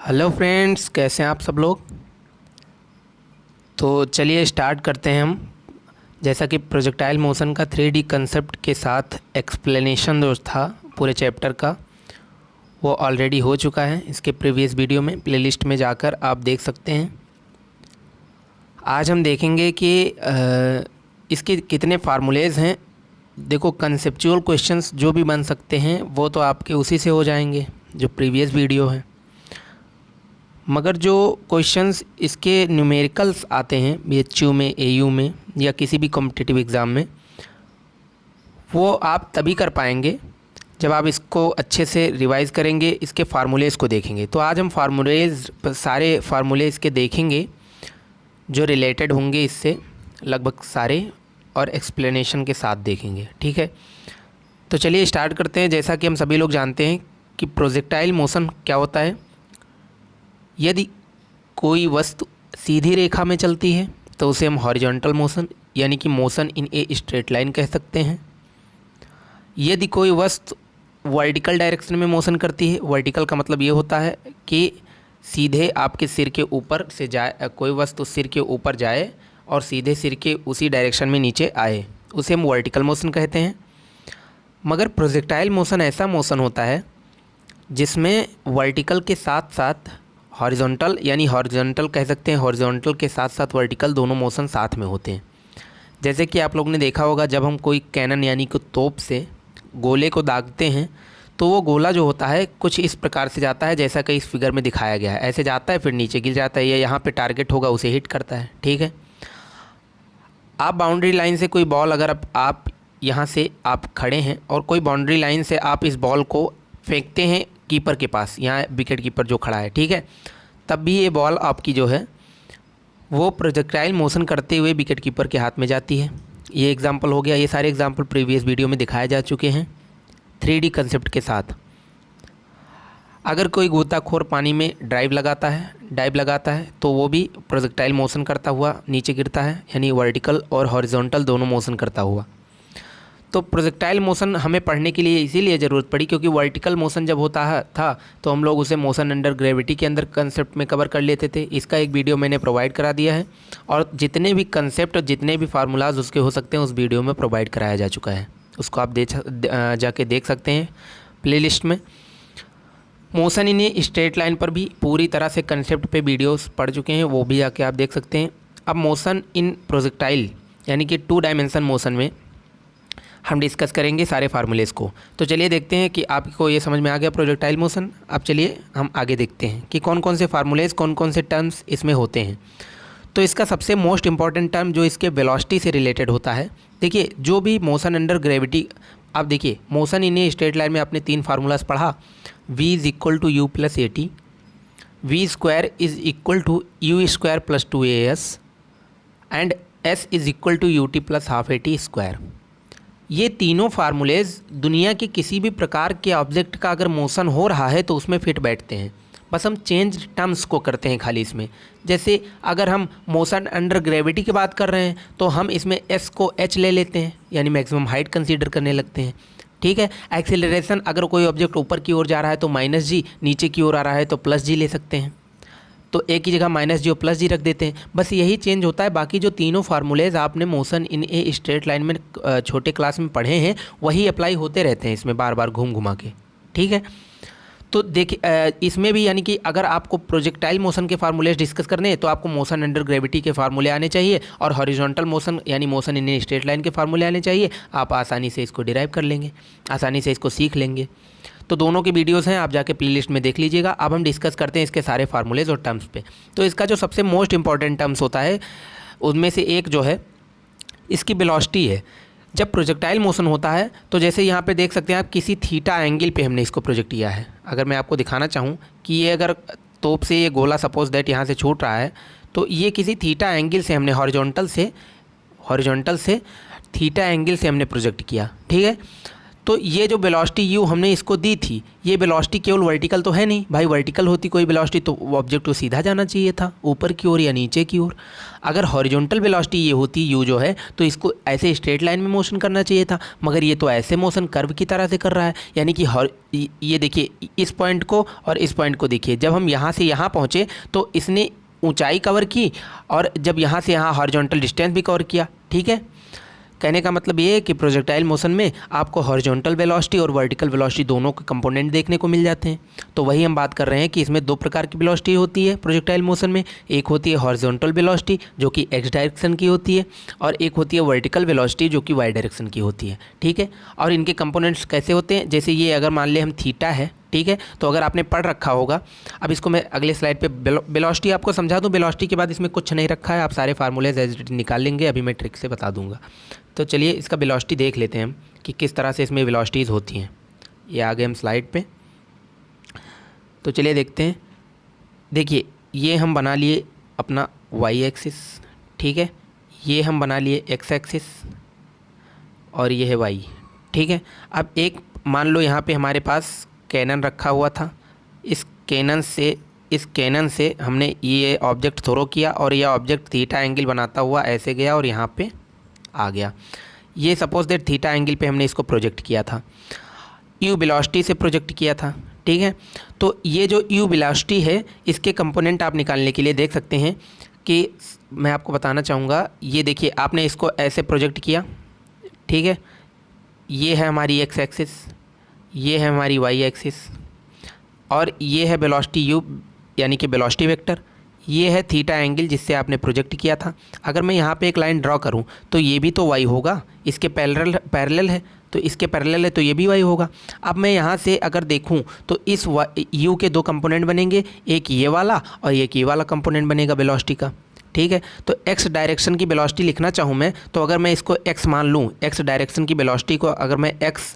Hello friends, कैसे हैं आप सब लोग। तो चलिए स्टार्ट करते हैं हम। जैसा कि प्रोजेक्टाइल मोशन का 3D कंसेप्ट के साथ एक्सप्लेनेशन जो था पूरे चैप्टर का, वो ऑलरेडी हो चुका है। इसके प्रीवियस वीडियो में प्लेलिस्ट में जाकर आप देख सकते हैं। आज हम देखेंगे कि इसके कितने फार्मूलेज़ हैं। देखो, कंसेप्चुअल क्वेश्चंस जो भी बन सकते हैं वो तो आपके उसी से हो जाएंगे जो प्रीवियस वीडियो है, मगर जो क्वेश्चंस इसके न्यूमेरिकल्स आते हैं बीएचयू में, एयू में या किसी भी कॉम्पिटिटिव एग्ज़ाम में, वो आप तभी कर पाएंगे जब आप इसको अच्छे से रिवाइज़ करेंगे, इसके फार्मूलेज़ को देखेंगे। तो आज हम सारे फार्मूले इसके देखेंगे जो रिलेटेड होंगे इससे, लगभग सारे, और एक्सप्लेनेशन के साथ देखेंगे। ठीक है, तो चलिए स्टार्ट करते हैं। जैसा कि हम सभी लोग जानते हैं कि प्रोजेक्टाइल मोशन क्या होता है। यदि कोई वस्तु सीधी रेखा में चलती है तो उसे हम हॉरिजॉन्टल मोशन यानी कि motion in a straight line कह सकते हैं। यदि कोई वस्तु वर्टिकल डायरेक्शन में मोशन करती है, वर्टिकल का मतलब ये होता है कि सीधे आपके सिर के ऊपर से जाए, कोई वस्तु सिर के ऊपर जाए और सीधे सिर के उसी डायरेक्शन में नीचे आए, उसे हम वर्टिकल मोशन कहते हैं। मगर प्रोजेक्टाइल मोशन ऐसा मोशन होता है जिसमें वर्टिकल के साथ साथ हॉरिजॉन्टल, यानी हॉरिजॉन्टल कह सकते हैं, हॉरिजॉन्टल के साथ साथ वर्टिकल दोनों मोशन साथ में होते हैं। जैसे कि आप लोगों ने देखा होगा, जब हम कोई कैनन यानी कि तोप से गोले को दागते हैं तो वो गोला जो होता है कुछ इस प्रकार से जाता है जैसा कि इस फिगर में दिखाया गया है। ऐसे जाता है, फिर नीचे गिर जाता है, या यहाँ पे टारगेट होगा उसे हिट करता है। ठीक है, आप बाउंड्री लाइन से कोई बॉल, अगर आप यहाँ से आप खड़े हैं और कोई बाउंड्री लाइन से आप इस बॉल को फेंकते हैं कीपर के पास, यहाँ विकेट कीपर जो खड़ा है, ठीक है, तब भी ये बॉल आपकी जो है वो प्रोजेक्टाइल मोशन करते हुए विकेट कीपर के हाथ में जाती है। ये एग्जांपल हो गया। ये सारे एग्जांपल प्रीवियस वीडियो में दिखाए जा चुके हैं 3D कंसेप्ट के साथ। अगर कोई गोताखोर पानी में डाइव लगाता है तो वो भी प्रोजेक्टाइल मोशन करता हुआ नीचे गिरता है, यानी वर्टिकल और हॉरिजॉन्टल दोनों मोशन करता हुआ। तो प्रोजेक्टाइल मोशन हमें पढ़ने के लिए इसीलिए ज़रूरत पड़ी क्योंकि वर्टिकल मोशन जब होता था तो हम लोग उसे मोशन अंडर ग्रेविटी के अंदर कंसेप्ट में कवर कर लेते थे। इसका एक वीडियो मैंने प्रोवाइड करा दिया है, और जितने भी कंसेप्ट और जितने भी फार्मूलाज उसके हो सकते हैं उस वीडियो में प्रोवाइड कराया जा चुका है। उसको आप जाके देख सकते हैं प्लेलिस्ट में। Motion in a straight line पर भी पूरी तरह से कंसेप्ट पे वीडियोस पढ़ चुके हैं, वो भी जाके आप देख सकते हैं। अब मोशन इन प्रोजेक्टाइल यानी कि 2 डायमेंशन मोशन में हम डिस्कस करेंगे सारे फार्मूलेज़ को। तो चलिए देखते हैं कि आपको ये समझ में आ गया प्रोजेक्टाइल मोशन। अब चलिए हम आगे देखते हैं कि कौन कौन से फार्मूलेज़, कौन कौन से टर्म्स इसमें होते हैं। तो इसका सबसे मोस्ट इंपॉर्टेंट टर्म जो इसके वेलोसिटी से रिलेटेड होता है, देखिए जो भी मोशन अंडर ग्रेविटी, आप देखिए motion in a straight line में आपने 3 फार्मूलाज पढ़ा। v is equal to you plus A T, V square is equal to you square plus 2as, and s is equal to U T plus half A T square. ये तीनों फार्मूलेज़ दुनिया के किसी भी प्रकार के ऑब्जेक्ट का अगर मोशन हो रहा है तो उसमें फिट बैठते हैं। बस हम चेंज टर्म्स को करते हैं खाली इसमें। जैसे अगर हम मोशन अंडर ग्रेविटी की बात कर रहे हैं तो हम इसमें s को h ले लेते हैं, यानी मैक्सिमम हाइट कंसीडर करने लगते हैं। ठीक है, एक्सेलरेशन, अगर कोई ऑब्जेक्ट ऊपर की ओर जा रहा है तो -g, नीचे की ओर आ रहा है तो +g ले सकते हैं। तो एक की जगह -g और +g रख देते हैं। बस यही चेंज होता है, बाकी जो तीनों फार्मूलेज़ आपने motion in a straight line में छोटे क्लास में पढ़े हैं वही अप्लाई होते रहते हैं इसमें बार बार घूम घुमा के। ठीक है, तो देखिए इसमें भी, यानी कि अगर आपको प्रोजेक्टाइल मोशन के फार्मूलेज डिस्कस करने हैं तो आपको मोशन अंडर ग्रेविटी के फार्मूले आने चाहिए, और हॉरिजॉन्टल मोशन यानी motion in a straight line के फार्मूले आने चाहिए। आप आसानी से इसको डिराइव कर लेंगे, आसानी से इसको सीख लेंगे। तो दोनों के वीडियोस हैं, आप जाके प्लेलिस्ट में देख लीजिएगा। अब हम डिस्कस करते हैं इसके सारे फार्मूलेज और टर्म्स पे। तो इसका जो सबसे मोस्ट इंपॉर्टेंट टर्म्स होता है उनमें से एक जो है इसकी वेलोसिटी है। जब प्रोजेक्टाइल मोशन होता है तो जैसे यहाँ पे देख सकते हैं आप, किसी थीटा एंगल पे हमने इसको प्रोजेक्ट किया है। अगर मैं आपको दिखाना चाहूँ कि ये अगर तोप से ये गोला सपोज दैट यहाँ से छूट रहा है तो ये किसी थीटा एंगल से हमने हॉरिजॉन्टल से थीटा एंगल से हमने प्रोजेक्ट किया। ठीक है, तो ये जो वेलोसिटी यू हमने इसको दी थी, ये वेलोसिटी केवल वर्टिकल तो है नहीं भाई, वर्टिकल होती कोई वेलोसिटी तो ऑब्जेक्ट को सीधा जाना चाहिए था ऊपर की ओर या नीचे की ओर। अगर हॉरिजॉन्टल वेलोसिटी ये होती यू जो है, तो इसको ऐसे स्ट्रेट लाइन में मोशन करना चाहिए था, मगर ये तो ऐसे मोशन कर्व की तरह से कर रहा है। यानी कि ये देखिए इस पॉइंट को और इस पॉइंट को देखिए, जब हम यहाँ से यहाँ पहुँचे तो इसने ऊंचाई कवर की, और जब यहाँ से यहाँ हॉरिजॉन्टल डिस्टेंस भी कवर किया। ठीक है, कहने का मतलब ये है कि प्रोजेक्टाइल मोशन में आपको हॉरिजॉन्टल वेलोसिटी और वर्टिकल वेलोसिटी दोनों के कंपोनेंट देखने को मिल जाते हैं। तो वही हम बात कर रहे हैं कि इसमें दो प्रकार की वेलोसिटी होती है प्रोजेक्टाइल मोशन में। एक होती है हॉरिजॉन्टल वेलोसिटी जो कि एक्स डायरेक्शन की होती है, और एक होती है वर्टिकल वेलोसिटी जो कि वाई डायरेक्शन की होती है। ठीक है, और इनके कंपोनेंट्स कैसे होते हैं, जैसे ये अगर मान लें हम थीटा है, ठीक है, तो अगर आपने पढ़ रखा होगा, अब इसको मैं अगले स्लाइड पे वेलोसिटी आपको समझा दूं। वेलोसिटी के बाद इसमें कुछ नहीं रखा है, आप सारे फार्मूलेज एज इट इज निकाल लेंगे, अभी मैं ट्रिक से बता दूंगा। तो चलिए इसका वेलोसिटी देख लेते हैं हम कि किस तरह से इसमें वेलोसिटीज़ होती हैं। ये आ गए हम स्लाइड पे, तो चलिए देखते हैं। देखिए ये हम बना लिए अपना वाई एक्सिस, ठीक है, ये हम बना लिए एक्स एक्सिस, और ये है वाई। ठीक है, अब एक मान लो यहाँ पे हमारे पास कैनन रखा हुआ था, इस कैनन से हमने ये ऑब्जेक्ट थ्रो किया, और यह ऑब्जेक्ट थीटा एंगल बनाता हुआ ऐसे गया और यहाँ पे आ गया। ये सपोज दैट थीटा एंगल पे हमने इसको प्रोजेक्ट किया था, यू वेलोसिटी से प्रोजेक्ट किया था। ठीक है, तो ये जो यू वेलोसिटी है, इसके कंपोनेंट आप निकालने के लिए देख सकते हैं कि मैं आपको बताना चाहूँगा। ये देखिए आपने इसको ऐसे प्रोजेक्ट किया, ठीक है, ये है हमारी एक्स एक्सिस, ये है हमारी वाई एक्सिस, और ये है वेलोसिटी यू यानी कि वेलोसिटी वेक्टर, ये है थीटा एंगल जिससे आपने प्रोजेक्ट किया था। अगर मैं यहाँ पे एक लाइन ड्रॉ करूँ तो ये भी तो वाई होगा, इसके पैरेलल है, तो इसके पैरेलल है तो ये भी वाई होगा। अब मैं यहाँ से अगर देखूँ तो इस यू के दो कंपोनेंट बनेंगे, एक ये वाला और एक ये वाला कंपोनेंट बनेगा वेलोसिटी का। ठीक है, तो एक्स डायरेक्शन की वेलोसिटी लिखना चाहूँ मैं, तो अगर मैं इसको एक्स मान लूँ, एक्स डायरेक्शन की वेलोसिटी को अगर मैं X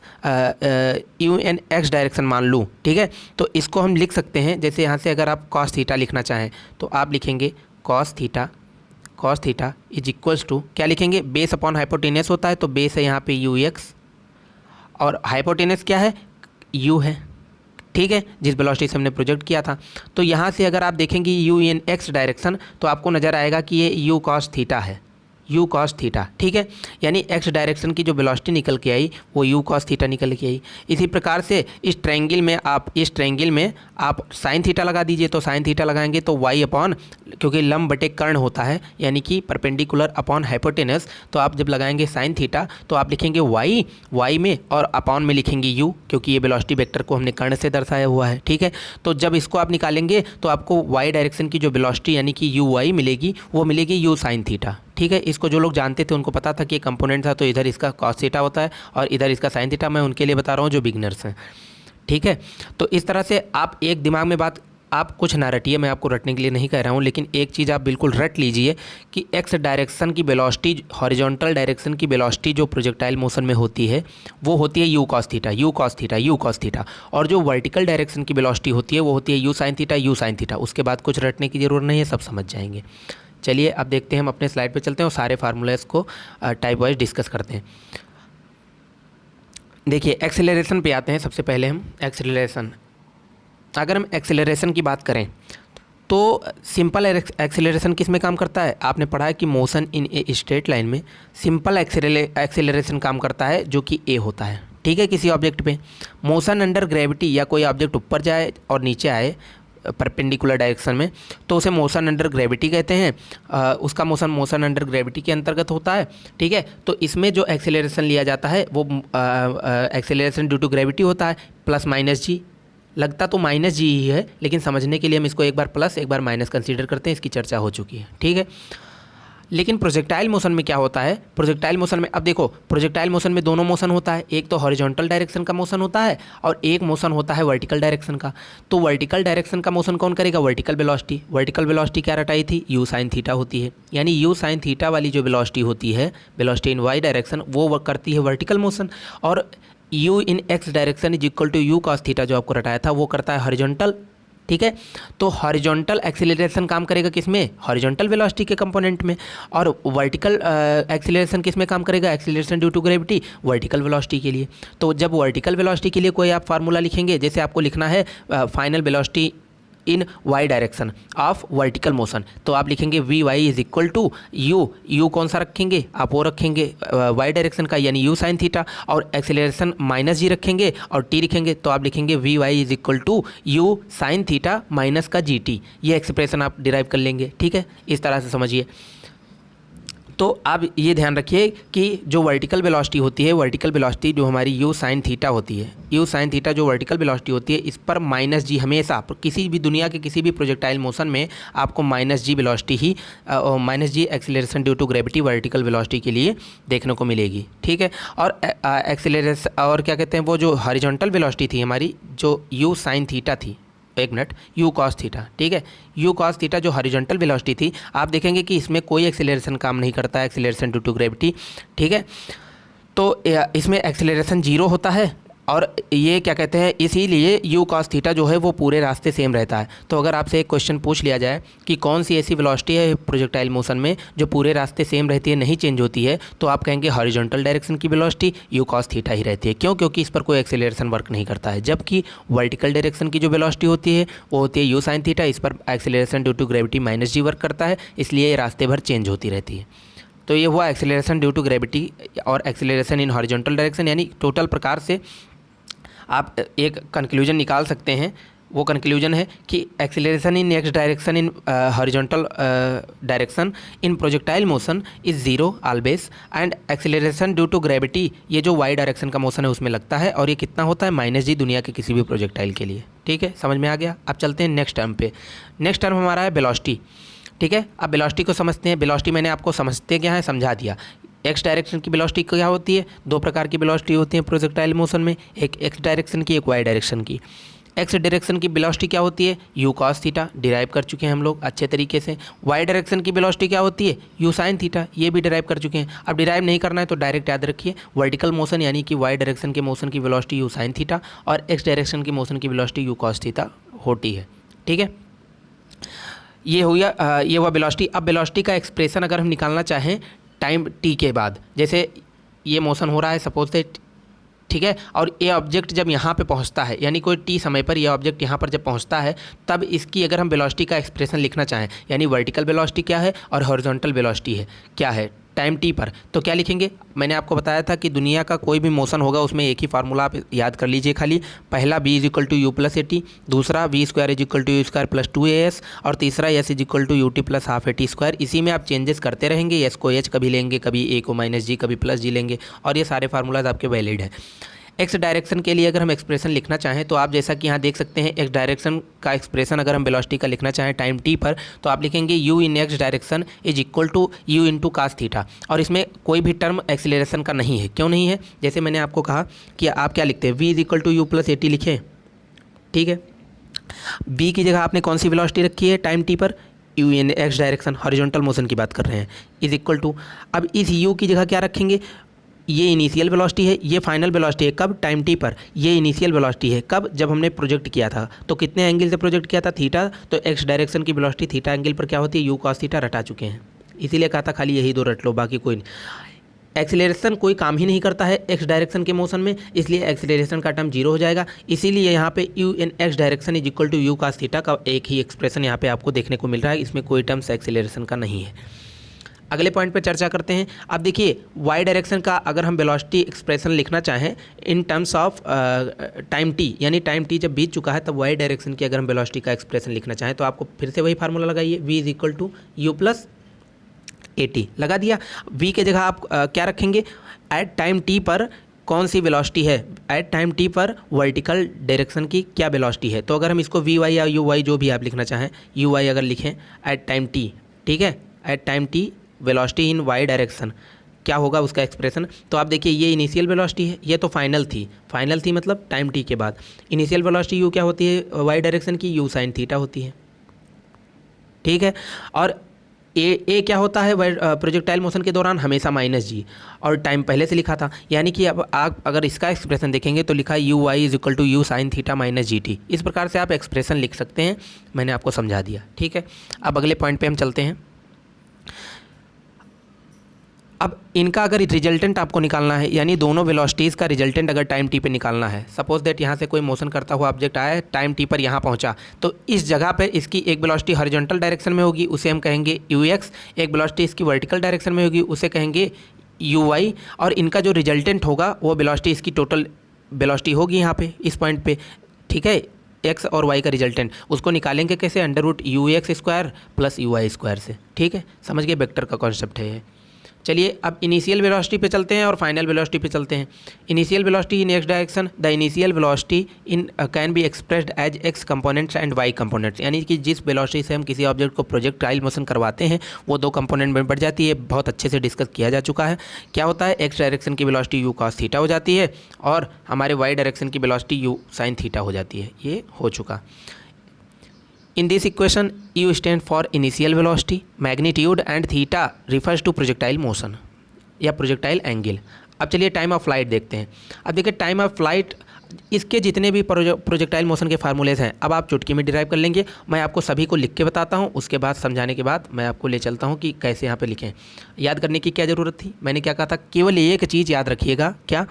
U in X direction मान लूँ, ठीक है, तो इसको हम लिख सकते हैं। जैसे यहाँ से अगर आप कॉस थीटा लिखना चाहें तो आप लिखेंगे cos theta is equals to, क्या लिखेंगे, बेस अपॉन हाइपोटेनस होता है, तो बेस है यहाँ पे यू एक्स, और हाइपोटेनस क्या है, यू है। ठीक है, जिस वेलोसिटी से हमने प्रोजेक्ट किया था। तो यहाँ से अगर आप देखेंगे यू इन एक्स डायरेक्शन, तो आपको नज़र आएगा कि ये यू कॉस थीटा है, यू कॉस थीटा। ठीक है, यानी एक्स डायरेक्शन की जो वेलोसिटी निकल के आई वो यू कॉस थीटा निकल के आई। इसी प्रकार से इस ट्रायंगल में आप साइन थीटा लगा दीजिए, तो साइन थीटा लगाएंगे तो वाई अपॉन, क्योंकि लंब बटे कर्ण होता है यानी कि परपेंडिकुलर अपॉन हाइपोटेनस, तो आप जब लगाएंगे साइन थीटा तो आप लिखेंगे वाई में, और अपॉन में लिखेंगे यू, क्योंकि ये वेलोसिटी वेक्टर को हमने कर्ण से दर्शाया हुआ है। ठीक है, तो जब इसको आप निकालेंगे तो आपको वाई डायरेक्शन की जो वेलोसिटी यानी कि यू वाई मिलेगी, वो मिलेगी यू साइन थीटा। ठीक है, इसको जो लोग जानते थे उनको पता था कि ये कंपोनेंट था, तो इधर इसका कॉस थीटा होता है और इधर इसका साइन थीटा। मैं उनके लिए बता रहा हूँ जो बिगनर्स हैं। ठीक है, तो इस तरह से आप एक दिमाग में बात, आप कुछ ना रटिए, मैं आपको रटने के लिए नहीं कह रहा हूँ, लेकिन एक चीज़ आप बिल्कुल रट लीजिए कि एक्स डायरेक्शन की वेलोसिटी, हॉरिजॉन्टल डायरेक्शन की वेलोसिटी जो प्रोजेक्टाइल मोशन में होती है वो होती है you cos theta, you cos theta, you cos theta, और जो वर्टिकल डायरेक्शन की वेलोसिटी होती है वो होती है you sine theta, you sine theta. उसके बाद कुछ रटने की ज़रूरत नहीं है, सब समझ जाएंगे। चलिए अब देखते हैं, हम अपने स्लाइड पे चलते हैं और सारे फार्मूलेस को टाइप वाइज डिस्कस करते हैं। देखिए एक्सेलरेशन पे आते हैं। सबसे पहले हम एक्सेलरेशन, अगर हम एक्सेलरेशन की बात करें तो सिंपल एक्सेलरेशन किस में काम करता है, आपने पढ़ा है कि motion in a straight line में सिंपल एक्सेलरेशन काम करता है जो कि ए होता है। ठीक है, किसी ऑब्जेक्ट पे मोशन अंडर ग्रेविटी, या कोई ऑब्जेक्ट ऊपर जाए और नीचे आए परपेंडिकुलर डायरेक्शन में, तो उसे मोशन अंडर ग्रेविटी कहते हैं। उसका मोशन अंडर ग्रेविटी के अंतर्गत होता है। ठीक है, तो इसमें जो एक्सेलरेशन लिया जाता है वो एक्सेलरेशन ड्यू टू ग्रेविटी होता है, प्लस माइनस जी। लगता तो माइनस जी ही है, लेकिन समझने के लिए हम इसको एक बार प्लस एक बार माइनस कंसीडर करते हैं, इसकी चर्चा हो चुकी है। ठीक है, लेकिन प्रोजेक्टाइल मोशन में क्या होता है, प्रोजेक्टाइल मोशन में अब देखो, प्रोजेक्टाइल मोशन में दोनों मोशन होता है, एक तो हॉरिजॉन्टल डायरेक्शन का मोशन होता है और एक मोशन होता है वर्टिकल डायरेक्शन का। तो वर्टिकल डायरेक्शन का मोशन कौन करेगा, वर्टिकल वेलोसिटी। वर्टिकल वेलोसिटी क्या रटाई थी, यू साइन थीटा होती है, यानी यू साइन थीटा वाली जो वेलोसिटी होती है, वेलोसिटी इन वाई डायरेक्शन, वो करती है वर्टिकल मोशन, और U in x direction is equal to you cos theta जो आपको रटाया था वो करता है हॉरिजॉन्टल ठीक है। तो हॉरिजॉन्टल एक्सीलरेशन काम करेगा किसमें, हॉरिजॉन्टल वेलोसिटी के कंपोनेंट में, और वर्टिकल एक्सीलरेशन किसमें काम करेगा, acceleration due to gravity vertical velocity के लिए। तो जब वर्टिकल वेलोसिटी के लिए कोई आप फार्मूला लिखेंगे, जैसे आपको लिखना है final velocity in y direction of vertical motion, तो आप लिखेंगे v y is equal to u कौन सा रखेंगे आप, वो रखेंगे वाई डायरेक्शन का यानी यू साइन थीटा, और एक्सेलरेशन माइनस जी रखेंगे और टी लिखेंगे, तो आप लिखेंगे v y is equal to u sine theta minus का जी टी। ये एक्सप्रेशन आप डिराइव कर लेंगे, ठीक है, इस तरह से समझिए। तो आप ये ध्यान रखिए कि जो वर्टिकल वेलोसिटी होती है, वर्टिकल वेलोसिटी जो हमारी यू साइन थीटा होती है, यू साइन थीटा जो वर्टिकल वेलोसिटी होती है, इस पर माइनस जी हमेशा किसी भी दुनिया के किसी भी प्रोजेक्टाइल मोशन में आपको माइनस जी वेलोसिटी ही minus g acceleration due to gravity vertical velocity के लिए देखने को मिलेगी, ठीक है। और एक्सीलरेशन और क्या कहते हैं, वो जो हॉरिजॉन्टल वेलोसिटी थी हमारी, जो यू साइन थीटा थी, एक मिनट, यू कॉस थीटा, ठीक है, यू कॉस थीटा जो हॉरिजॉन्टल वेलोसिटी थी, आप देखेंगे कि इसमें कोई एक्सीलरेशन काम नहीं करता है, एक्सीलरेशन ड्यू टू ग्रेविटी, ठीक है। तो इसमें एक्सीलरेशन जीरो होता है, और ये क्या कहते हैं, इसीलिए यू कॉस थीटा जो है वो पूरे रास्ते सेम रहता है। तो अगर आपसे एक क्वेश्चन पूछ लिया जाए कि कौन सी ऐसी वेलोसिटी है प्रोजेक्टाइल मोशन में जो पूरे रास्ते सेम रहती है, नहीं चेंज होती है, तो आप कहेंगे हॉरिजॉन्टल डायरेक्शन की वेलोसिटी यू कॉस थीटा ही रहती है। क्यों, क्योंकि इस पर कोई एक्सीलरेशन वर्क नहीं करता है। जबकि वर्टिकल डायरेक्शन की जो वेलोसिटी होती है वो होती है यू साइन थीटा, इस पर acceleration due to gravity minus g work करता है, इसलिए ये रास्ते भर चेंज होती रहती है। तो ये हुआ एक्सीलरेशन ड्यू टू ग्रेविटी और एक्सीलरेशन इन हॉरिजॉन्टल डायरेक्शन, यानी टोटल प्रकार से आप एक कंक्लूजन निकाल सकते हैं। वो कंक्लूजन है कि acceleration in x direction in horizontal direction in projectile motion is zero always, and acceleration due to gravity ये जो वाई डायरेक्शन का मोशन है उसमें लगता है, और ये कितना होता है, माइनस जी दुनिया के किसी भी प्रोजेक्टाइल के लिए, ठीक है, समझ में आ गया। अब चलते हैं नेक्स्ट टर्म पे। नेक्स्ट टर्म हमारा है वेलोसिटी, ठीक है। अब वेलोसिटी को समझते हैं। वेलोसिटी मैंने आपको समझते क्या है समझा दिया। एक्स डायरेक्शन की वेलोसिटी क्या होती है, दो प्रकार की वेलोसिटी होती है प्रोजेक्टाइल मोशन में, एक एक्स डायरेक्शन की, एक वाई डायरेक्शन की। एक्स डायरेक्शन की वेलोसिटी क्या होती है, यू कॉस थीटा, डिराइव कर चुके हैं हम लोग अच्छे तरीके से। वाई डायरेक्शन की वेलोसिटी क्या होती है, यू साइन थीटा, ये भी डिराइव कर चुके हैं। अब डिराइव नहीं करना है तो डायरेक्ट याद रखिए, वर्टिकल मोशन यानी कि वाई डायरेक्शन के मोशन की वेलोसिटी यू साइन थीटा, और एक्स डायरेक्शन की मोशन की वेलोसिटी यू कॉस थीटा होती है, ठीक है। ये हुआ वेलोसिटी। अब वेलोसिटी का एक्सप्रेशन अगर हम निकालना चाहें टाइम टी के बाद, जैसे ये मोशन हो रहा है सपोज से, ठीक है, और ये ऑब्जेक्ट जब यहाँ पे पहुँचता है, यानी कोई टी समय पर ये ऑब्जेक्ट यहाँ पर जब पहुँचता है, तब इसकी अगर हम वेलोसिटी का एक्सप्रेशन लिखना चाहें, यानी वर्टिकल वेलोसिटी क्या है और हॉरिजॉन्टल वेलोसिटी है क्या है टाइम टी पर, तो क्या लिखेंगे। मैंने आपको बताया था कि दुनिया का कोई भी मोशन होगा उसमें एक ही फार्मूला आप याद कर लीजिए खाली। पहला v is equal to you plus A t, दूसरा v square is equal to you square plus 2as, और तीसरा s is equal to U T plus half A T square. इसी में आप चेंजेस करते रहेंगे, एस को एच कभी लेंगे, कभी ए को माइनस जी, कभी प्लस जी लेंगे, और ये सारे फार्मूलाज आपके वैलिड है। एक्स डायरेक्शन के लिए अगर हम एक्सप्रेशन लिखना चाहें तो आप जैसा कि यहाँ देख सकते हैं, एक्स डायरेक्शन का एक्सप्रेशन अगर हम वेलोसिटी का लिखना चाहें टाइम टी पर, तो आप लिखेंगे u in x direction is equal to u into cos theta, और इसमें कोई भी टर्म एक्सीलरेशन का नहीं है। क्यों नहीं है, जैसे मैंने आपको कहा कि आप क्या लिखते हैं, v is equal to you plus A t लिखें, ठीक है। बी की जगह आपने कौन सी वेलोसिटी रखी है टाइम टी पर, you in x direction, horizontal motion की बात कर रहे हैं, इज इक्वल टू, अब इस यू की जगह क्या रखेंगे, ये इनिशियल वेलोसिटी है, ये फाइनल वेलोसिटी है, कब टाइम टी पर, ये इनिशियल वेलोसिटी है कब, जब हमने प्रोजेक्ट किया था, तो कितने एंगल से प्रोजेक्ट किया था, थीटा, तो एक्स डायरेक्शन की वेलोसिटी थीटा एंगल पर क्या होती है, यू कॉस थीटा रटा चुके हैं, इसीलिए कहा था खाली यही दो रट लो, बाकी कोई नहीं। एक्सीलरेशन कोई काम ही नहीं करता है एक्स डायरेक्शन के मोशन में, इसलिए एक्सीलरेशन का टर्म जीरो हो जाएगा, इसीलिए यहाँ पे u in x direction is equal to you cos theta का एक ही एक्सप्रेशन यहाँ पे आपको देखने को मिल रहा है, इसमें कोई टर्म्स एक्सीलरेशन का नहीं है। अगले पॉइंट पर चर्चा करते हैं। अब देखिए वाई डायरेक्शन का अगर हम वेलोसिटी एक्सप्रेशन लिखना चाहें in terms of time T, यानी टाइम टी जब बीत चुका है तब वाई डायरेक्शन की अगर हम वेलोसिटी का एक्सप्रेशन लिखना चाहें तो आपको फिर से वही फार्मूला लगाइए, v is equal to you plus A t लगा दिया। v के जगह आप क्या रखेंगे, एट टाइम टी पर कौन सी वेलोसिटी है, एट टाइम टी पर वर्टिकल डायरेक्शन की क्या वेलोसिटी है, तो अगर हम इसको वी वाई या यू वाई जो भी आप लिखना चाहें, यू वाई अगर लिखें एट टाइम टी, ठीक है, at time t velocity in y direction क्या होगा उसका एक्सप्रेशन, तो आप देखिए ये इनिशियल वेलोसिटी है, ये तो फाइनल थी मतलब टाइम टी के बाद। इनिशियल वेलोसिटी यू क्या होती है वाई डायरेक्शन की, यू साइन थीटा होती है, ठीक है। और ए क्या होता है प्रोजेक्टाइल मोशन के दौरान हमेशा -g, और टाइम पहले से लिखा था, यानी कि अब आप अगर इसका एक्सप्रेशन देखेंगे तो लिखा है u y is equal to u sine theta minus g t. इस प्रकार से आप एक्सप्रेशन लिख सकते हैं, मैंने आपको समझा दिया। ठीक है, अब अगले पॉइंट पे हम चलते हैं। अब इनका अगर रिजल्टेंट आपको निकालना है, यानी दोनों वेलोसिटीज़ का रिजल्टेंट अगर टाइम टी पे निकालना है, सपोज दैट यहाँ से कोई मोशन करता हुआ ऑब्जेक्ट आया, टाइम टी पर यहाँ पहुँचा, तो इस जगह पे इसकी एक वेलोसिटी हॉरिजॉन्टल डायरेक्शन में होगी, उसे हम कहेंगे ux, एक वेलोसिटी इसकी वर्टिकल डायरेक्शन में होगी, उसे कहेंगे uy, और इनका जो रिजल्टेंट होगा वो वेलोसिटी इसकी टोटल वेलोसिटी होगी यहाँ पे इस पॉइंट पे। ठीक है, x और y का रिजल्टेंट उसको निकालेंगे कैसे, under root ux square plus uy square से। ठीक है, समझ गए, वेक्टर का कॉन्सेप्ट है ये। चलिए अब इनिशियल वेलोसिटी पे चलते हैं और फाइनल वेलोसिटी पे चलते हैं। Initial velocity in x direction, the initial velocity in can be expressed as x components and y components, यानी कि जिस वेलोसिटी से हम किसी ऑब्जेक्ट को प्रोजेक्टाइल मोशन करवाते हैं वो दो कंपोनेंट में बढ़ जाती है। बहुत अच्छे से डिस्कस किया जा चुका है। क्या होता है, एक्स डायरेक्शन की वेलोसिटी यू कॉस थीटा हो जाती है और हमारे वाई डायरेक्शन की वेलोसिटी यू साइन थीटा हो जाती है। ये हो चुका। In this equation, u stand for initial velocity, magnitude and theta refers to projectile motion या projectile angle। अब चलिए टाइम ऑफ फ्लाइट देखते हैं। अब देखिए टाइम ऑफ फ्लाइट, इसके जितने भी प्रोजेक्टाइल मोशन के फार्मूलेज हैं अब आप चुटकी में डिराइव कर लेंगे। मैं आपको सभी को लिख के बताता हूँ, उसके बाद समझाने के बाद मैं आपको ले चलता हूँ कि कैसे यहाँ पे लिखें। याद करने की क्या ज़रूरत थी, मैंने क्या कहा था, केवल एक चीज़ याद रखिएगा, क्या,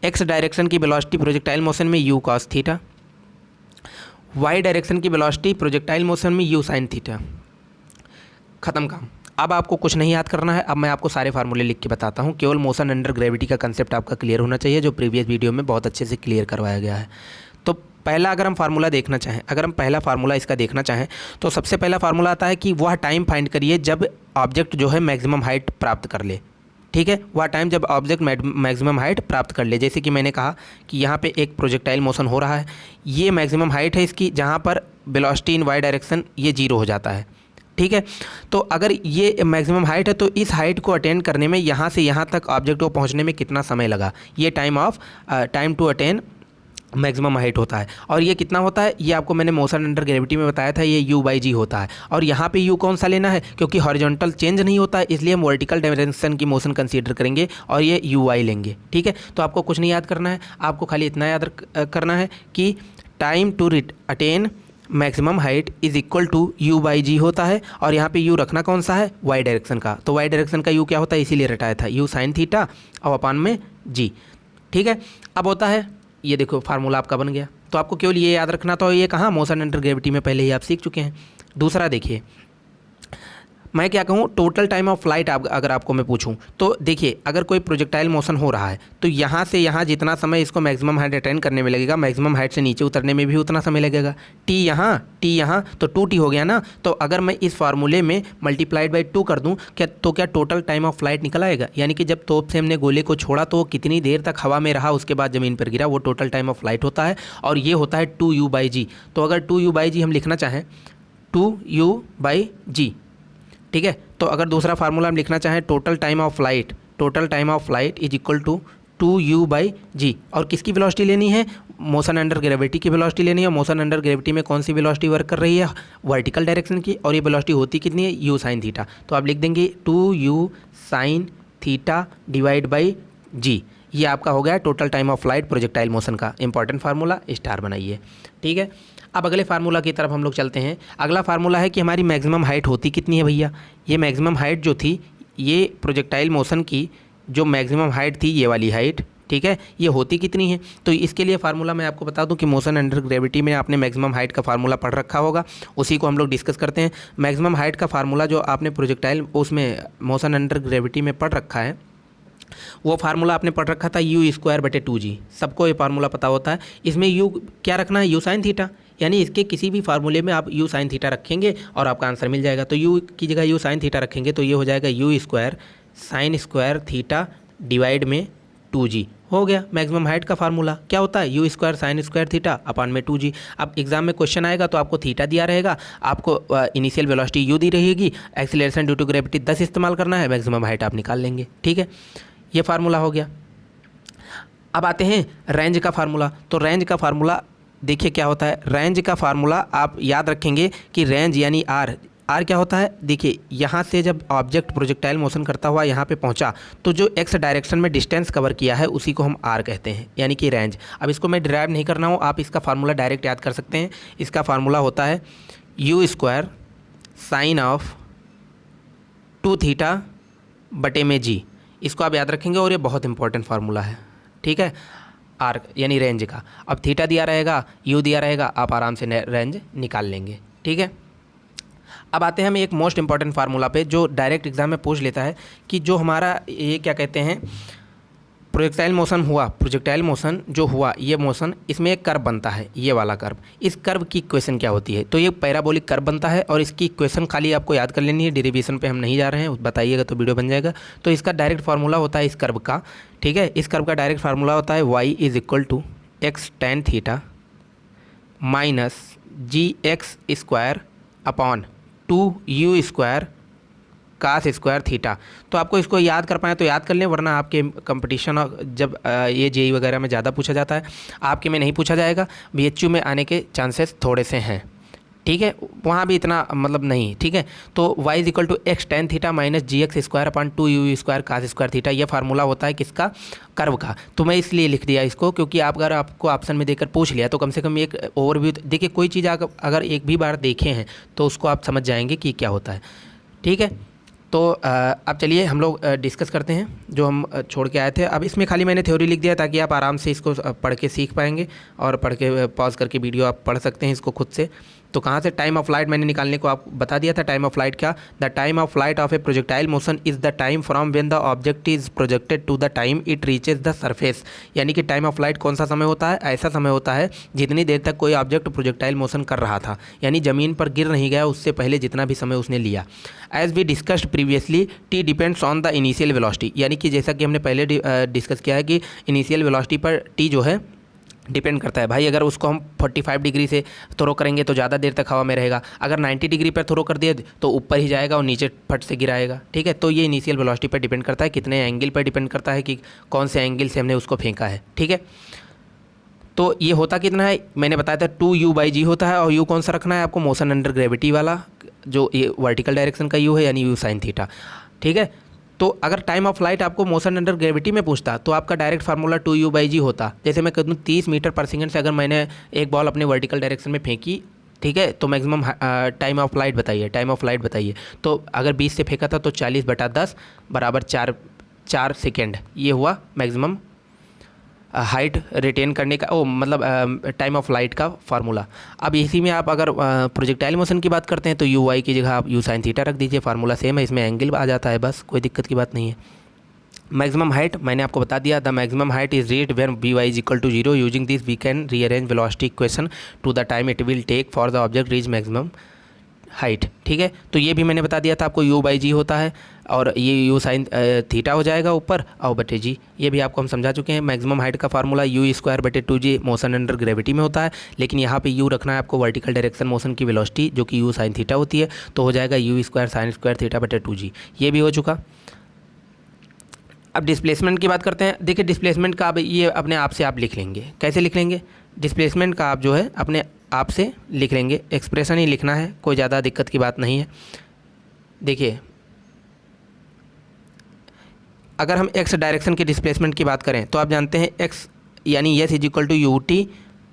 एक्स डायरेक्शन की वेलोसिटी प्रोजेक्टाइल मोशन में u cos theta, y direction की वेलोसिटी प्रोजेक्टाइल मोशन में यू साइन थीटा। ख़त्म काम। अब आपको कुछ नहीं याद करना है, अब मैं आपको सारे फार्मूले लिख के बताता हूँ। केवल मोशन अंडर ग्रेविटी का कंसेप्ट आपका क्लियर होना चाहिए, जो प्रीवियस वीडियो में बहुत अच्छे से क्लियर करवाया गया है। तो पहला अगर हम फार्मूला देखना चाहें, अगर हम पहला फार्मूला इसका देखना चाहें तो सबसे पहला फार्मूला आता है कि वह टाइम फाइंड करिए जब ऑब्जेक्ट जो है मैक्सिमम हाइट प्राप्त कर ले। ठीक है, वह टाइम जब ऑब्जेक्ट मैक्सिमम हाइट प्राप्त कर ले। जैसे कि मैंने कहा कि यहाँ पे एक प्रोजेक्टाइल मोशन हो रहा है, ये मैक्सिमम हाइट है इसकी, जहाँ पर वेलोसिटी इन वाई डायरेक्शन ये 0 हो जाता है। ठीक है, तो अगर ये मैक्सिमम हाइट है तो इस हाइट को अटेन करने में यहाँ से यहाँ तक ऑब्जेक्ट को पहुँचने में कितना समय लगा, ये time to attain maximum height होता है। और ये कितना होता है, ये आपको मैंने मोशन अंडर ग्रेविटी में बताया था, ये u/g होता है। और यहाँ पे u कौन सा लेना है, क्योंकि हॉरिजॉन्टल चेंज नहीं होता है, इसलिए हम वर्टिकल डायरेक्शन की मोशन कंसीडर करेंगे और ये uy लेंगे। ठीक है, तो आपको कुछ नहीं याद करना है, आपको खाली इतना याद करना है कि time to attain maximum height is equal to u/g होता है। और यहाँ पे u रखना कौन सा है, y डायरेक्शन का, तो y डायरेक्शन का u क्या होता है, इसीलिए रटाया था, u साइन थीटा और अपान में g। ठीक है, अब होता है, ये देखो फार्मूला आपका बन गया। तो आपको केवल ये याद रखना, तो ये कहाँ, मोशन अंडर ग्रेविटी में पहले ही आप सीख चुके हैं। दूसरा देखिए, मैं क्या कहूँ, टोटल टाइम ऑफ फ्लाइट अगर आपको मैं पूछूं तो देखिए, अगर कोई प्रोजेक्टाइल मोशन हो रहा है तो यहाँ से यहाँ जितना समय इसको मैक्सिमम हाइट अटेन करने में लगेगा, मैक्सिमम हाइट से नीचे उतरने में भी उतना समय लगेगा। टी यहाँ तो 2t हो गया ना। तो अगर मैं इस फार्मूले में मल्टीप्लाइड बाई 2 कर दूँ क्या टोटल टाइम ऑफ फ्लाइट निकल आएगा, यानी कि जब तोप से हमने गोले को छोड़ा तो वो कितनी देर तक हवा में रहा, उसके बाद ज़मीन पर गिरा, वो टोटल टाइम ऑफ फ्लाइट होता है। और ये होता है 2u/g। तो अगर 2u/g हम लिखना चाहें, 2u/g, ठीक है, तो अगर दूसरा फार्मूला हम लिखना चाहें, total time of flight is equal to 2u/g। और किसकी वेलोसिटी लेनी है, मोशन अंडर ग्रेविटी की वेलोसिटी लेनी है। मोशन अंडर ग्रेविटी में कौन सी वेलोसिटी वर्क कर रही है, वर्टिकल डायरेक्शन की, और ये वेलोसिटी होती कितनी है, u साइन थीटा। तो आप लिख देंगे 2u sine theta divide by g। ये आपका हो गया total time of flight projectile motion का इंपॉर्टेंट फार्मूला, स्टार बनाइए। ठीक है, अब अगले फार्मूला की तरफ हम लोग चलते हैं। अगला फार्मूला है कि हमारी मैक्सिमम हाइट होती कितनी है भैया। ये मैक्सिमम हाइट जो थी, ये प्रोजेक्टाइल मोशन की जो मैक्सिमम हाइट थी, ये वाली हाइट, ठीक है, ये होती कितनी है। तो इसके लिए फार्मूला मैं आपको बता दूं कि मोशन अंडर ग्रेविटी में आपने मैक्सिमम हाइट का फार्मूला पढ़ रखा होगा, उसी को हम लोग डिस्कस करते हैं। मैक्सिमम हाइट का फार्मूला जो आपने प्रोजेक्टाइल उसमें मोशन अंडर ग्रेविटी में पढ़ रखा है, वो फार्मूला आपने पढ़ रखा था u²/2g। सबको ये फार्मूला पता होता है। इसमें u क्या रखना है, u साइन थीटा, यानी इसके किसी भी फार्मूले में आप u साइन थीटा रखेंगे और आपका आंसर मिल जाएगा। तो u की जगह u साइन थीटा रखेंगे तो ये हो जाएगा u² sine square theta divide में 2g। हो गया मैक्सिमम हाइट का फार्मूला। क्या होता है, u² sine square theta upon में 2g। अब एग्जाम में क्वेश्चन आएगा तो आपको थीटा दिया रहेगा, आपको इनिशियल वेलोसिटी u दी रहेगी, एक्सीलरेशन ड्यू टू ग्रेविटी 10 इस्तेमाल करना है, मैक्सिमम हाइट आप निकाल लेंगे। ठीक है, ये फार्मूला हो गया। अब आते हैं रेंज का फार्मूला। तो रेंज का फार्मूला देखिए क्या होता है। रेंज का फार्मूला आप याद रखेंगे कि रेंज यानी आर आर क्या होता है, देखिए यहाँ से जब ऑब्जेक्ट प्रोजेक्टाइल मोशन करता हुआ यहाँ पे पहुँचा तो जो एक्स डायरेक्शन में डिस्टेंस कवर किया है उसी को हम आर कहते हैं, यानी कि रेंज। अब इसको मैं डिराइव नहीं करना हूँ, आप इसका फार्मूला डायरेक्ट याद कर सकते हैं। इसका फार्मूला होता है you square sine of 2 theta बटे में जी। इसको आप याद रखेंगे और ये बहुत इंपॉर्टेंट फार्मूला है, ठीक है, आर यानी रेंज का। अब थीटा दिया रहेगा, यू दिया रहेगा, आप आराम से रेंज निकाल लेंगे, ठीक है। अब आते हैं हम एक मोस्ट इंपॉर्टेंट फार्मूला पे जो डायरेक्ट एग्जाम में पूछ लेता है कि जो हमारा ये क्या कहते हैं प्रोजेक्टाइल मोशन जो हुआ ये मोशन, इसमें एक कर्व बनता है, ये वाला कर्व। इस कर्व की इक्वेशन क्या होती है, तो ये पैराबोलिक कर्व बनता है और इसकी इक्वेशन खाली आपको याद कर लेनी है, डेरिवेशन पे हम नहीं जा रहे हैं, बताइएगा तो वीडियो बन जाएगा। तो इसका डायरेक्ट फार्मूला होता है इस कर्व का, ठीक है, इस कर्व का डायरेक्ट फार्मूला होता है y is equal to x tan theta minus g x square upon 2u square cos square theta. तो आपको इसको याद कर पाएँ तो याद कर लें, वरना आपके कंपटीशन जब ये जेई वगैरह में ज़्यादा पूछा जाता है, आपके में नहीं पूछा जाएगा, बीएचयू में आने के चांसेस थोड़े से हैं, ठीक है, वहाँ भी इतना मतलब नहीं, ठीक है। तो y is equal to x tan theta minus g x square upon 2u square cos square theta, ये फार्मूला होता है किसका, कर्व का। तो मैं इसलिए लिख दिया इसको क्योंकि आप अगर आपको ऑप्शन में देकर पूछ लिया तो कम से कम एक ओवरव्यू, देखिए कोई चीज़ अगर एक भी बार देखे हैं तो उसको आप समझ जाएंगे कि क्या होता है, ठीक है। तो अब चलिए हम लोग डिस्कस करते हैं जो हम छोड़ के आए थे। अब इसमें खाली मैंने थ्योरी लिख दिया ताकि आप आराम से इसको पढ़ के सीख पाएंगे और पढ़ के पॉज करके वीडियो आप पढ़ सकते हैं इसको खुद से। तो कहाँ से टाइम ऑफ फ्लाइट मैंने निकालने को आप बता दिया था। टाइम ऑफ फ्लाइट क्या, the time of flight of a projectile motion is the time from when the object is projected to the time it reaches the surface. यानी कि टाइम ऑफ फ्लाइट कौन सा समय होता है, ऐसा समय होता है जितनी देर तक कोई ऑब्जेक्ट प्रोजेक्टाइल मोशन कर रहा था, यानी ज़मीन पर गिर नहीं गया उससे पहले जितना भी समय उसने लिया। As we discussed previously t depends on the initial velocity, यानी कि जैसा कि हमने पहले डिस्कस किया है कि इनिशियल वेलोसिटी पर टी जो है डिपेंड करता है। भाई अगर उसको हम 45 डिग्री से थ्रो करेंगे तो ज़्यादा देर तक हवा में रहेगा, अगर 90 डिग्री पर थ्रो कर दिया तो ऊपर ही जाएगा और नीचे फट से गिराएगा, ठीक है। तो ये इनिशियल वेलोसिटी पर डिपेंड करता है, कितने एंगल पर डिपेंड करता है कि कौन से एंगल से हमने उसको फेंका है, ठीक है। तो ये होता कितना है, मैंने बताया था 2u/g होता है, और u कौन सा रखना है आपको, मोशन अंडर ग्रेविटी वाला, जो ये वर्टिकल डायरेक्शन का u है यानी u sin थीटा, ठीक है। तो अगर टाइम ऑफ फ्लाइट आपको मोशन अंडर ग्रेविटी में पूछता तो आपका डायरेक्ट फार्मूला 2u/g होता। जैसे मैं कहूँ 30 मीटर पर सेकंड से अगर मैंने एक बॉल अपने वर्टिकल डायरेक्शन में फेंकी, ठीक है, तो मैक्सिमम टाइम ऑफ फ्लाइट बताइए। तो अगर 20 से फेंका था तो 40/10 बराबर 4 सेकेंड, ये हुआ मैक्सिमम हाइट रिटेन करने का मतलब टाइम ऑफ फ्लाइट का फार्मूला। अब इसी में आप अगर प्रोजेक्टाइल मोशन की बात करते हैं तो u y की जगह आप u sin थीटा रख दीजिए, फार्मूला सेम है, इसमें एंगल आ जाता है, बस कोई दिक्कत की बात नहीं है। मैक्सिमम हाइट मैंने आपको बता दिया, the maximum height is reached when by is equal to 0। Using this we can rearrange velocity equation to the time it will take for the object reach maximum height, ठीक है। तो ये भी मैंने बता दिया था आपको, u/g होता है और ये u sin थीटा हो जाएगा ऊपर और बटे g, ये भी आपको हम समझा चुके हैं। मैक्सिमम हाइट का formula u²/2g motion under gravity में होता है, लेकिन यहाँ पे u रखना है आपको वर्टिकल डायरेक्शन मोशन की वेलोसिटी जो कि u sin थीटा होती है, तो हो जाएगा u² sin² थीटा/2g, ये भी हो चुका। अब डिस्प्लेसमेंट की बात करते हैं। देखिए डिस्प्लेसमेंट का अब ये अपने आप से आप लिख लेंगे, कैसे लिख लेंगे, डिस्प्लेसमेंट का आप जो है अपने आप से लिख लेंगे, एक्सप्रेशन ही लिखना है, कोई ज़्यादा दिक्कत की बात नहीं है। देखिए अगर हम x डायरेक्शन के डिस्प्लेसमेंट की बात करें तो आप जानते हैं x यानी s is equal to ut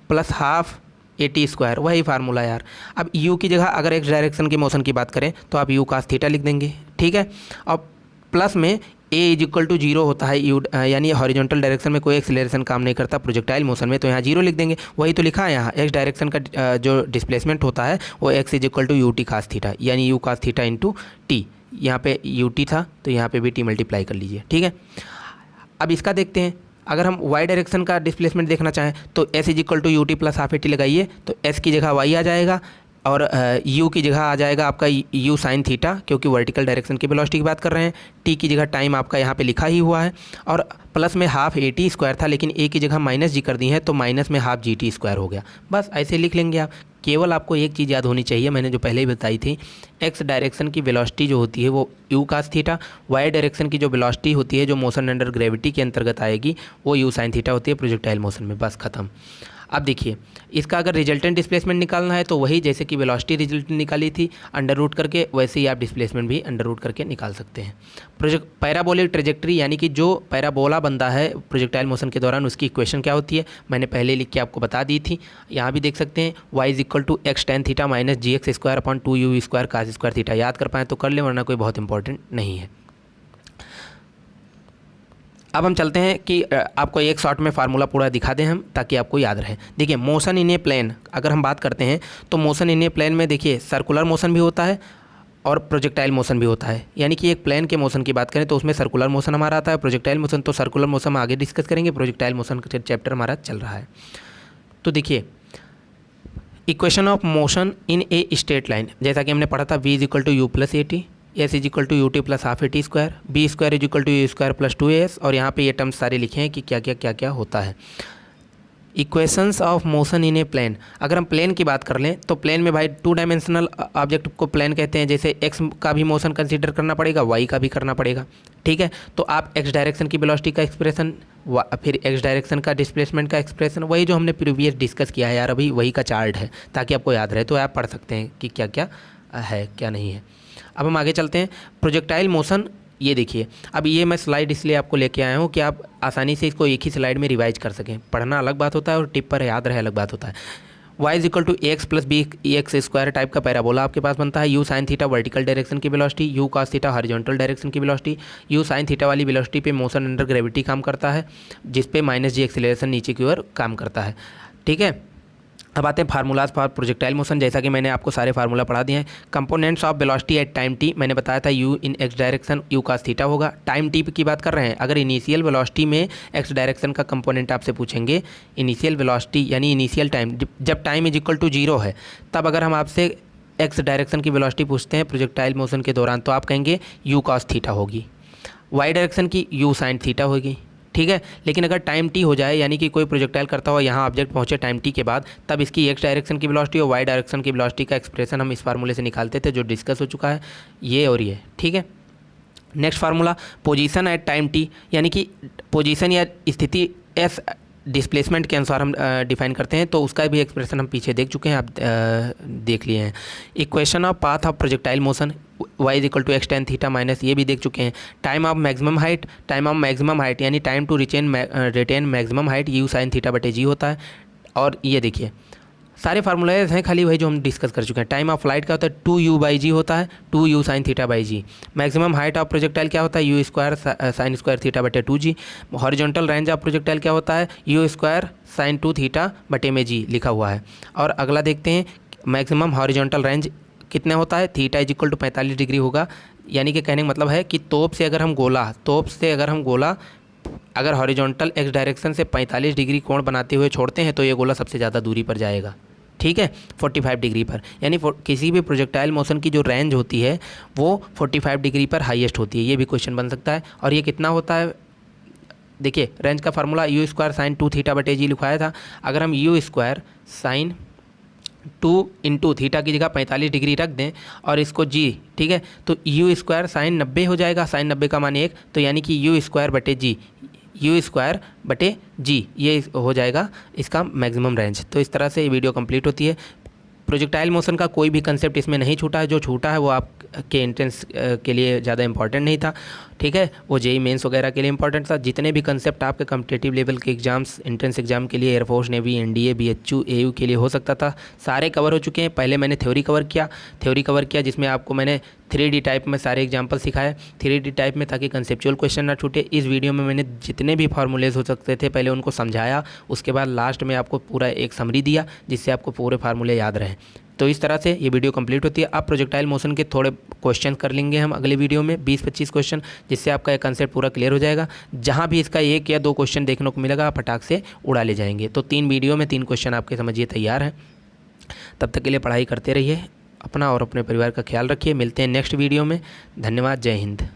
plus half at², वही फार्मूला यार। अब u की जगह अगर x डायरेक्शन की मोशन की बात करें तो आप u cos थीटा लिख देंगे, ठीक है। और प्लस में a इज इक्वल टू 0 होता है, u यानी हॉरिजॉन्टल डायरेक्शन में कोई एक्सेलरेशन काम नहीं करता प्रोजेक्टाइल मोशन में, तो यहाँ 0 लिख देंगे, वही तो लिखा है यहाँ। x डायरेक्शन का जो डिस्प्लेसमेंट होता है वो x is equal to ut cos theta, यानी u cos theta into t, यहाँ पे ut था तो यहाँ पे भी t मल्टीप्लाई कर लीजिए, ठीक है। अब इसका देखते हैं, अगर हम y डायरेक्शन का डिस्प्लेसमेंट देखना चाहें तो s is equal to ut plus half at लगाइए, तो s की जगह y आ जाएगा और u की जगह आ जाएगा आपका u sin थीटा, क्योंकि वर्टिकल डायरेक्शन की वेलोसिटी की बात कर रहे हैं। t की जगह टाइम आपका यहाँ पे लिखा ही हुआ है, और प्लस में हाफ at² था, लेकिन a की जगह माइनस g कर दी है तो माइनस में हाफ gt² हो गया। बस ऐसे लिख लेंगे आप। केवल आपको एक चीज़ याद होनी चाहिए, मैंने जो पहले ही बताई थी, x डायरेक्शन की वेलोसिटी जो होती है वो u cos theta, y direction की जो वेलोसिटी होती है जो मोशन अंडर ग्रेविटी के अंतर्गत आएगी वो u sin थीटा होती है प्रोजेक्टाइल मोशन में, बस ख़त्म। अब देखिए, इसका अगर रिजल्टेंट डिस्प्लेसमेंट निकालना है तो वही जैसे कि वेलोसिटी रिजल्टेंट निकाली थी अंडर रूट करके, वैसे ही आप डिस्प्लेसमेंट भी अंडर रूट करके निकाल सकते हैं। पैराबोलिक ट्रेजेक्ट्री यानी कि जो पैराबोला बनता है प्रोजेक्टाइल मोशन के दौरान, उसकी इक्वेशन क्या होती है मैंने पहले लिख के आपको बता दी थी। यहाँ भी देख सकते हैं y = x tan theta minus gx² / 2u² cos² theta. याद कर पाएँ तो कर लें, वरना कोई बहुत इंपॉर्टेंट नहीं है। अब हम चलते हैं कि आपको एक शॉर्ट में फार्मूला पूरा दिखा दें हम, ताकि आपको याद रहे। देखिए, मोशन इन ए प्लेन अगर हम बात करते हैं तो मोशन इन ए प्लेन में देखिए सर्कुलर मोशन भी होता है और प्रोजेक्टाइल मोशन भी होता है। यानी कि एक प्लेन के मोशन की बात करें तो उसमें सर्कुलर मोशन हमारा आता है, प्रोजेक्टाइल मोशन तो सर्कुलर मोशन हम आगे डिस्कस करेंगे, प्रोजेक्टाइल मोशन का चैप्टर हमारा चल रहा है। तो देखिए, equation of motion in a straight line, जैसा कि हमने पढ़ा था v = u + at, s = ut + ½ at², b² = u² + 2as, और यहाँ पे ये टर्म्स सारे लिखे हैं कि क्या क्या होता है। Equations of motion in a plane, अगर हम प्लेन की बात कर लें तो प्लेन में भाई 2 डायमेंशनल ऑब्जेक्ट को प्लेन कहते हैं। जैसे x का भी मोशन कंसीडर करना पड़ेगा, y का भी करना पड़ेगा, ठीक है। तो आप x डायरेक्शन की वेलोसिटी का एक्सप्रेशन, फिर x डायरेक्शन का डिस्प्लेसमेंट का एक्सप्रेशन, वही जो हमने प्रीवियस डिस्कस किया है यार, अभी वही का चार्ट है, ताकि आपको याद रहे। तो आप पढ़ सकते हैं कि क्या क्या है क्या नहीं है। अब हम आगे चलते हैं। प्रोजेक्टाइल मोशन, ये देखिए, अब ये मैं स्लाइड इसलिए आपको लेके आया हूँ कि आप आसानी से इसको एक ही स्लाइड में रिवाइज कर सकें। पढ़ना अलग बात होता है और टिप पर याद रहे अलग बात होता है। y = ax + bx² टाइप का पैराबोला आपके पास बनता है। u sin theta vertical direction की velocity, u cos theta horizontal direction की वेलोसिटी। u sin थीटा वाली वेलोसिटी पे मोशन अंडर ग्रेविटी काम करता है, जिस पे -g एक्सीलरेशन नीचे की ओर काम करता है, ठीक है। अब आते हैं फार्मूलाज फॉर प्रोजेक्टाइल मोशन। जैसा कि मैंने आपको सारे फार्मूला पढ़ा दिए हैं। Components of velocity at time t, मैंने बताया था u इन x direction u cos theta होगा। टाइम t की बात कर रहे हैं, अगर इनिशियल वेलोसिटी में x डायरेक्शन का कंपोनेंट आपसे पूछेंगे, इनिशियल वेलोसिटी यानी इनिशियल टाइम, जब टाइम = 0 है, तब अगर हम आपसे x डायरेक्शन की वेलोसिटी पूछते हैं प्रोजेक्टाइल मोशन के दौरान, तो आप कहेंगे u cos थीटा होगी। y डायरेक्शन की u sin थीटा होगी, ठीक है। लेकिन अगर टाइम t हो जाए, यानी कि कोई प्रोजेक्टाइल करता हुआ यहाँ ऑब्जेक्ट पहुँचे टाइम t के बाद, तब इसकी x डायरेक्शन की वेलोसिटी और y डायरेक्शन की वेलोसिटी का एक्सप्रेशन हम इस फार्मूले से निकालते थे, जो डिस्कस हो चुका है, ये और ये, ठीक है। Next formula, position at time t, यानी कि पोजीशन या स्थिति s डिस्प्लेसमेंट के अनुसार हम डिफाइन करते हैं, तो उसका भी एक्सप्रेशन हम पीछे देख चुके हैं, आप देख लिए हैं। Equation of path of projectile motion y = x tan theta minus, ये भी देख चुके हैं। टाइम ऑफ मैक्सिमम हाइट यानी time to attain maximum height u sin theta / g होता है। और ये देखिए सारे फार्मूलाज हैं, खाली वही जो हम डिस्कस कर चुके हैं। टाइम ऑफ फ्लाइट क्या होता है, 2u/g होता है, 2u sin theta / g। Maximum height of projectile क्या होता है, u² sin² theta / 2g। Horizontal range of projectile क्या होता है, u² sin 2 थीटा / g लिखा हुआ है। और अगला देखते हैं, मैक्सिमम हॉरिजॉन्टल रेंज कितने होता है, थीटा = 45 डिग्री होगा। यानी कि कहने का मतलब है कि तोप से अगर हम गोला अगर हॉरिजॉन्टल x डायरेक्शन से 45 डिग्री कोण बनाते हुए छोड़ते हैं, तो ये गोला सबसे ज़्यादा दूरी पर जाएगा, ठीक है, 45 डिग्री पर। यानी किसी भी प्रोजेक्टाइल मोशन की जो रेंज होती है वो 45 डिग्री पर हाईएस्ट होती है। ये भी क्वेश्चन बन सकता है। और ये कितना होता है, देखिए रेंज का formula u² sin 2 theta / g लिखवाया था। अगर हम u² sin 2 × थीटा की जगह 45 डिग्री रख दें और इसको g, ठीक है, तो u² sin 90 हो जाएगा। sin 90 का मान 1, तो यानी कि u² / g ये हो जाएगा इसका मैक्सिमम रेंज। तो इस तरह से ये वीडियो कंप्लीट होती है। प्रोजेक्टाइल मोशन का कोई भी कंसेप्ट इसमें नहीं छूटा है, जो छूटा है वो आपके एंट्रेंस के लिए ज़्यादा इंपॉर्टेंट नहीं था, ठीक है, वो जेई मेंस वगैरह के लिए इंपॉर्टेंट था। जितने भी कंसेप्ट आपके कॉम्पिटिटिव लेवल के एग्जाम्स, एंट्रेंस एग्जाम के लिए, air force, navy, NDA, BHU, AU के लिए हो सकता था, सारे कवर हो चुके हैं। पहले मैंने थ्योरी कवर किया जिसमें आपको मैंने 3D टाइप में सारे एग्जाम्पल सिखाए, 3D टाइप में, ताकि कंसेप्चुअल क्वेश्चन ना छूटे। इस वीडियो में मैंने जितने भी फार्मूलेज हो सकते थे पहले उनको समझाया, उसके बाद लास्ट में आपको पूरा एक समरी दिया जिससे आपको पूरे फार्मूले याद रहें। तो इस तरह से ये वीडियो कंप्लीट होती है। अब प्रोजेक्टाइल मोशन के थोड़े क्वेश्चन कर लेंगे हम अगले वीडियो में, 20-25 क्वेश्चन, जिससे आपका ये कंसेप्ट पूरा क्लियर हो जाएगा। जहाँ भी इसका 1 या 2 क्वेश्चन देखने को मिलेगा, आप फटाक से उड़ा ले जाएंगे। तो 3 वीडियो में 3 क्वेश्चन आपके समझिए तैयार हैं। तब तक के लिए पढ़ाई करते रहिए, अपना और अपने परिवार का ख्याल रखिए। मिलते हैं नेक्स्ट वीडियो में। धन्यवाद, जय हिंद।